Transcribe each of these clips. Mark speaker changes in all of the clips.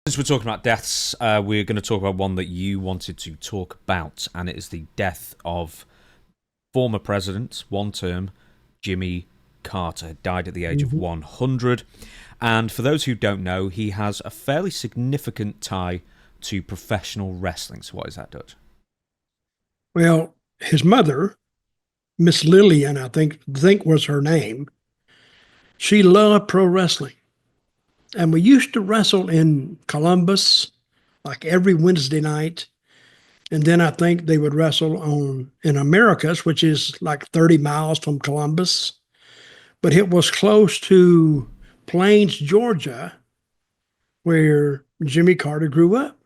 Speaker 1: Since we're talking about deaths, we're going to talk about one that you wanted to talk about, and it is the death of former president, one term, Jimmy Carter. Died at the age of 100. And for those who don't know, he has a fairly significant tie to professional wrestling. So what is that, Dutch?
Speaker 2: Well, his mother, Miss Lillian, I think was her name. She loved pro wrestling. And we used to wrestle in Columbus like every Wednesday night. And then I think they would wrestle in Americas, which is like 30 miles from Columbus. But it was close to Plains, Georgia, where Jimmy Carter grew up.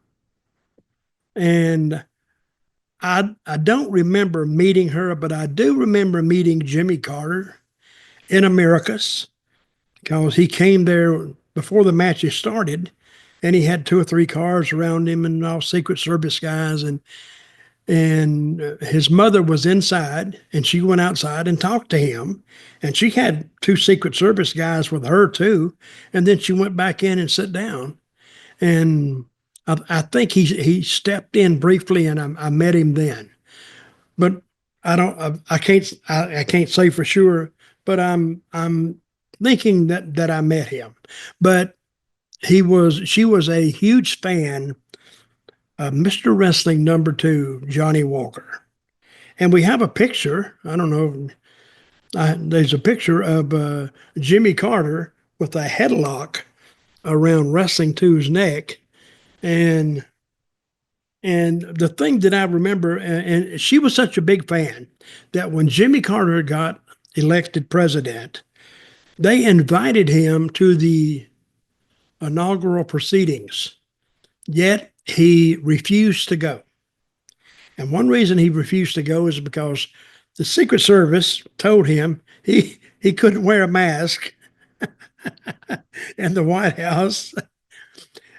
Speaker 2: And I don't remember meeting her, but I do remember meeting Jimmy Carter in Americas because he came there before the matches started, and he had two or three cars around him and all Secret Service guys, and his mother was inside, and she went outside and talked to him, and she had two Secret Service guys with her too, and then she went back in and sat down, and I think he stepped in briefly, and I met him then, but I can't say for sure, but I'm thinking that I met him. But she was a huge fan of Mr. Wrestling #2, Johnny Walker. And we have a picture. I don't know. There's a picture of Jimmy Carter with a headlock around Wrestling 2's neck. And the thing that I remember, and she was such a big fan that when Jimmy Carter got elected president, they invited him to the inaugural proceedings, yet he refused to go. And one reason he refused to go is because the Secret Service told him he couldn't wear a mask in the White House.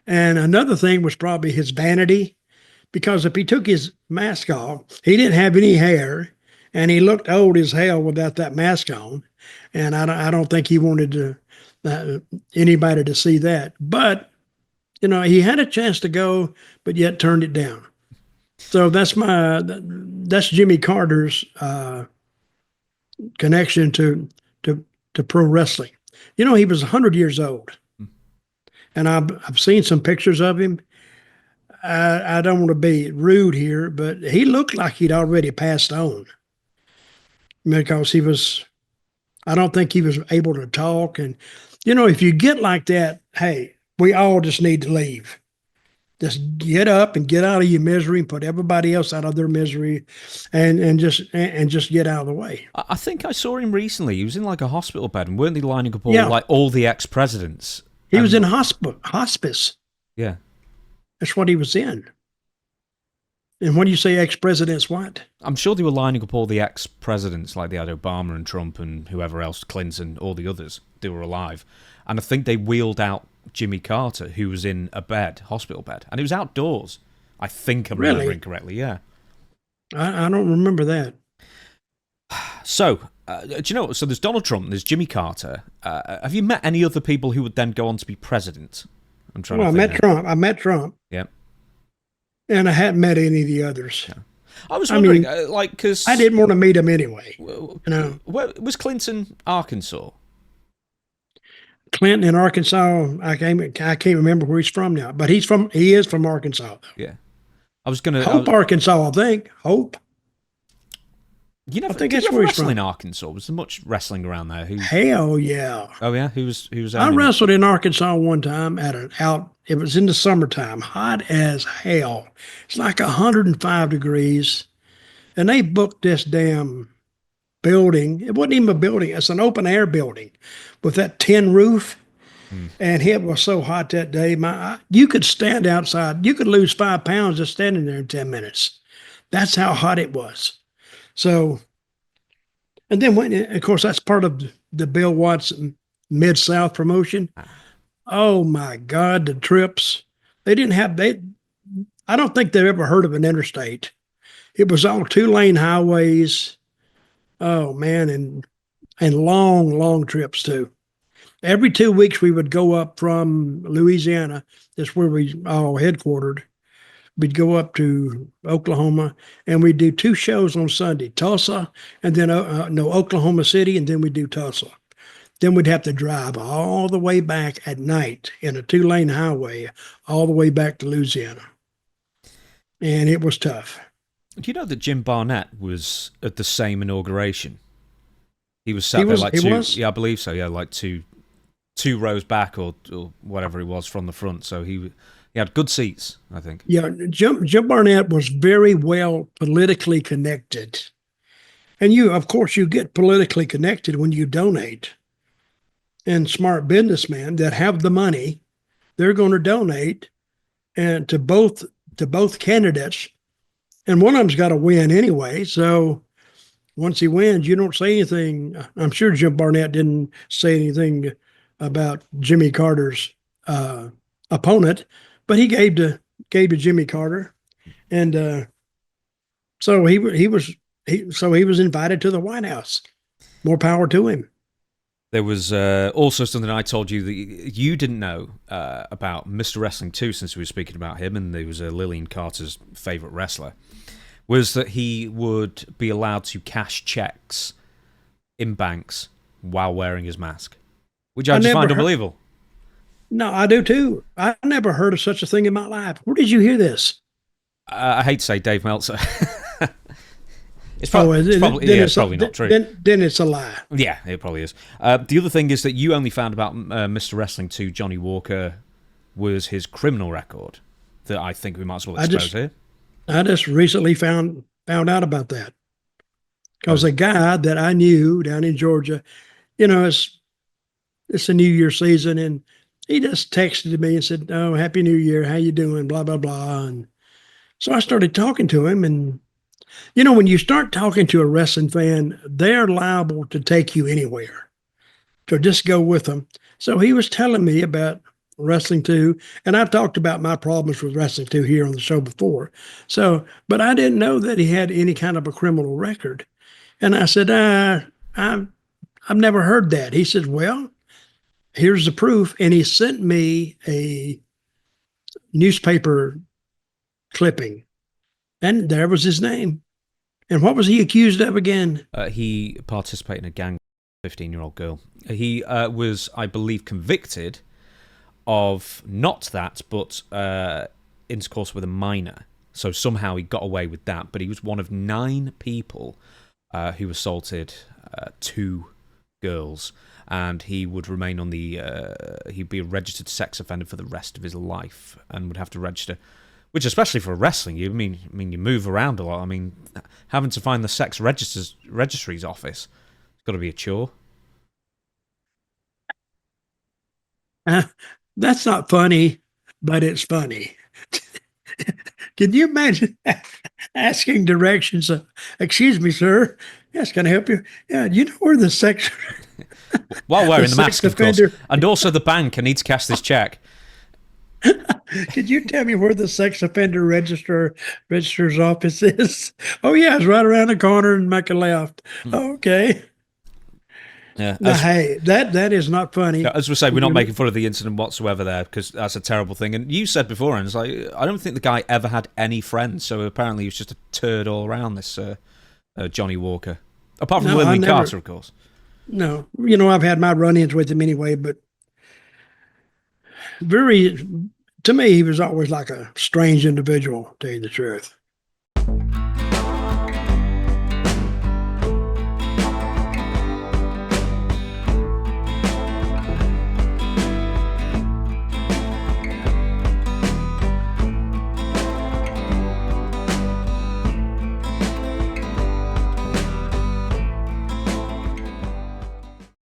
Speaker 2: And another thing was probably his vanity, because if he took his mask off, he didn't have any hair, and he looked old as hell without that mask on. And I don't think he wanted anybody to see that. But, he had a chance to go, but yet turned it down. So that's Jimmy Carter's connection to pro wrestling. He was 100 years old. And I've seen some pictures of him. I don't want to be rude here, but he looked like he'd already passed on, because I don't think he was able to talk. And, if you get like that, hey, we all just need to leave. Just get up and get out of your misery and put everybody else out of their misery and just get out of the way.
Speaker 1: I think I saw him recently. He was in like a hospital bed, and weren't they lining up all the ex-presidents?
Speaker 2: He was in hospice.
Speaker 1: Yeah.
Speaker 2: That's what he was in. And when you say ex-presidents, what?
Speaker 1: I'm sure they were lining up all the ex-presidents, like they had Obama and Trump and whoever else, Clinton, all the others. They were alive. And I think they wheeled out Jimmy Carter, who was in a hospital bed. And it was outdoors. I think I'm remembering correctly, yeah.
Speaker 2: I don't remember that.
Speaker 1: So, do you know, so there's Donald Trump, there's Jimmy Carter. Have you met any other people who would then go on to be president?
Speaker 2: I met Trump.
Speaker 1: Yeah.
Speaker 2: And I hadn't met any of the others. Yeah.
Speaker 1: I was wondering, because
Speaker 2: I didn't want to meet him anyway.
Speaker 1: Where was Clinton, Arkansas?
Speaker 2: Clinton in Arkansas. I can't remember where he's from now, but he is from Arkansas, though.
Speaker 1: Yeah. Arkansas,
Speaker 2: I think. Hope.
Speaker 1: I think that's where he's from. In Arkansas, was there much wrestling around there?
Speaker 2: Hell yeah!
Speaker 1: Oh yeah, who was?
Speaker 2: I wrestled in Arkansas one time It was in the summertime, hot as hell. It's like 105 degrees, and they booked this damn building. It wasn't even a building; it's an open air building with that tin roof. And it was so hot that day. You could stand outside. You could lose 5 pounds just standing there in 10 minutes. That's how hot it was. So, and then of course, that's part of the Bill Watson Mid-South promotion. Oh my God, the trips. I don't think they've ever heard of an interstate. It was all 2-lane highways. Oh man, and long, long trips too. every 2 weeks we would go up from Louisiana. That's where we all headquartered. We'd go up to Oklahoma, and we'd do 2 shows on Sunday, Tulsa, and then no, Oklahoma City, and then we'd do Tulsa. Then we'd have to drive all the way back at night in a 2-lane highway, all the way back to Louisiana. And it was tough.
Speaker 1: Do you know that Jim Barnett was at the same inauguration? He was sat there like two. Yeah, I believe so. Yeah, like two rows back or whatever it was from the front. So he had good seats, I think.
Speaker 2: Yeah, Jim Barnett was very well politically connected. And of course, you get politically connected when you donate. And smart businessmen that have the money, they're going to donate and to both candidates. And one of them's got to win anyway. So once he wins, you don't say anything. I'm sure Jim Barnett didn't say anything about Jimmy Carter's opponent, but he gave to Jimmy Carter, and so he was invited to the White House. More power to him.
Speaker 1: There was also something I told you that you didn't know about Mr. Wrestling 2, since we were speaking about him, and he was Lillian Carter's favorite wrestler, was that he would be allowed to cash checks in banks while wearing his mask, which I just find unbelievable.
Speaker 2: No, I do too. I never heard of such a thing in my life. Where did you hear this?
Speaker 1: I hate to say Dave Meltzer. It's probably not true.
Speaker 2: Then it's a lie.
Speaker 1: Yeah, it probably is. The other thing is that you only found about Mr. Wrestling 2, Johnny Walker, was his criminal record that I think we might as well expose here.
Speaker 2: I just recently found out about that. Because a guy that I knew down in Georgia, it's a New Year season, and he just texted me and said, "Oh, Happy New Year, how you doing, blah, blah, blah." And so I started talking to him, and when you start talking to a wrestling fan, they're liable to take you anywhere. So just go with them. So he was telling me about Wrestling 2, and I've talked about my problems with Wrestling 2 here on the show before. So, but I didn't know that he had any kind of a criminal record. And I said, I've never heard that. He said, well, here's the proof. And he sent me a newspaper clipping, and there was his name. And what was he accused of again?
Speaker 1: He participated in a gang with a 15-year-old girl. He was, I believe, convicted of not that, but intercourse with a minor. So somehow he got away with that. But he was one of 9 people who assaulted 2 girls. And he would remain on he'd be a registered sex offender for the rest of his life and would have to register. Which, especially for wrestling, you move around a lot. I mean, having to find the sex registry's office, it's got to be a chore.
Speaker 2: That's not funny, but it's funny. Can you imagine asking directions? Excuse me, sir. Yes, can I help you? Yeah, you know where the sex...
Speaker 1: While wearing the mask, of course. And also the bank. I need to cash this check.
Speaker 2: Could you tell me where the sex offender registrar's office is? Oh, yeah, it's right around the corner and make a left. Okay.
Speaker 1: Yeah.
Speaker 2: Now, hey, that is not funny.
Speaker 1: As we say, we're not making fun of the incident whatsoever there, because that's a terrible thing. And you said before, and it's like, I don't think the guy ever had any friends, so apparently he was just a turd all around, this Johnny Walker. Apart from Lillian Carter, of course.
Speaker 2: No. I've had my run-ins with him anyway, but to me, he was always like a strange individual, to tell you the truth.